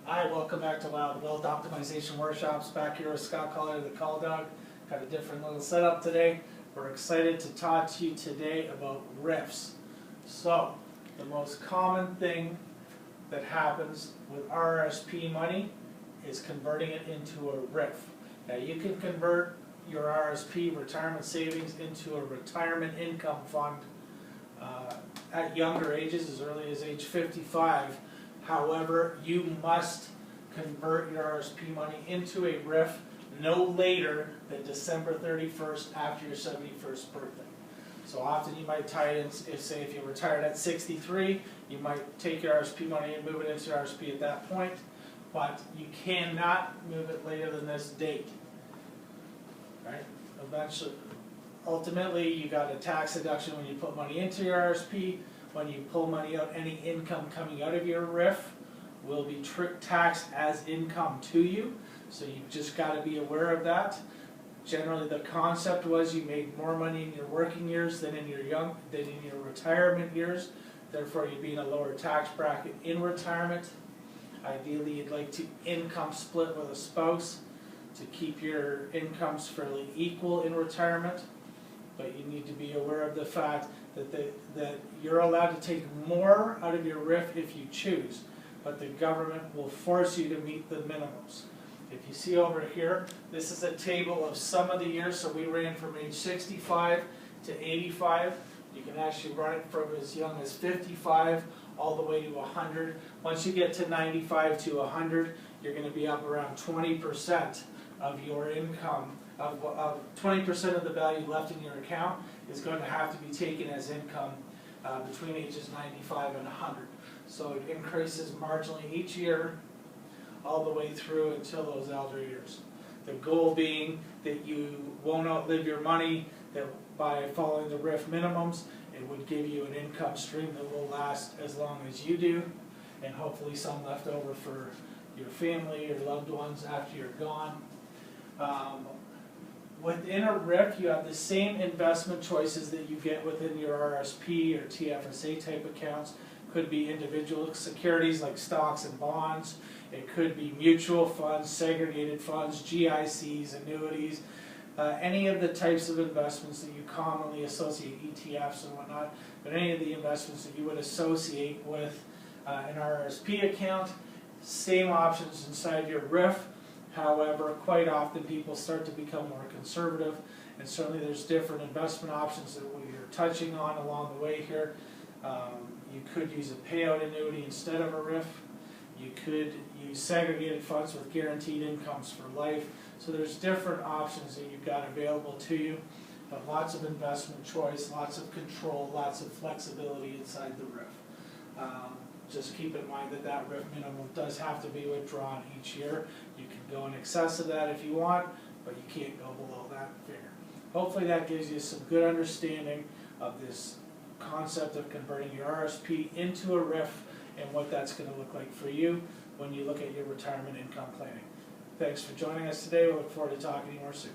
Hi, welcome back to Wealth Optimization Workshops. Back here with Scott Collier, the Call Dog. Got a different little setup today. We're excited to talk to you today about RRIFs. So, the most common thing that happens with RRSP money is converting it into a RRIF. Now, you can convert your RRSP retirement savings into a retirement income fund at younger ages, as early as age 55. However, you must convert your RRSP money into a RRIF no later than December 31st after your 71st birthday. So often you might tie it in, if you retired at 63, you might take your RRSP money and move it into your RRSP at that point, but you cannot move it later than this date. Right? Eventually, ultimately, you got a tax deduction when you put money into your RRSP. When you pull money out, any income coming out of your RRIF will be taxed as income to you. So you've just got to be aware of that. Generally, the concept was you made more money in your working years than in your retirement years. Therefore, you'd be in a lower tax bracket in retirement. Ideally, you'd like to income split with a spouse to keep your incomes fairly equal in retirement. But you need to be aware of the fact that you're allowed to take more out of your RRIF if you choose, but the government will force you to meet the minimums. If you see over here, this is a table of some of the years, so we ran from age 65 to 85. You can actually run it from as young as 55 all the way to 100. Once you get to 95 to 100, you're going to be up around 20% of your income. 20% of the value left in your account is going to have to be taken as income between ages 95 and 100. So it increases marginally each year all the way through until those elder years. The goal being that you won't outlive your money, that by following the RRIF minimums, it would give you an income stream that will last as long as you do, and hopefully some left over for your family or loved ones after you're gone. Within a RRIF, you have the same investment choices that you get within your RRSP or TFSA type accounts. Could be individual securities like stocks and bonds. It could be mutual funds, segregated funds, GICs, annuities, any of the types of investments that you commonly associate, ETFs and whatnot, but any of the investments that you would associate with an RRSP account. Same options inside your RRIF. However, quite often people start to become more conservative, and certainly there's different investment options that we're touching on along the way here. You could use a payout annuity instead of a RRIF. You could use segregated funds with guaranteed incomes for life. So there's different options that you've got available to you, but lots of investment choice, lots of control, lots of flexibility inside the RRIF. Just keep in mind that that RRIF minimum does have to be withdrawn each year. You can go in excess of that if you want, but you can't go below that figure. Hopefully that gives you some good understanding of this concept of converting your RRSP into a RRIF and what that's going to look like for you when you look at your retirement income planning. Thanks for joining us today. We look forward to talking to you more soon.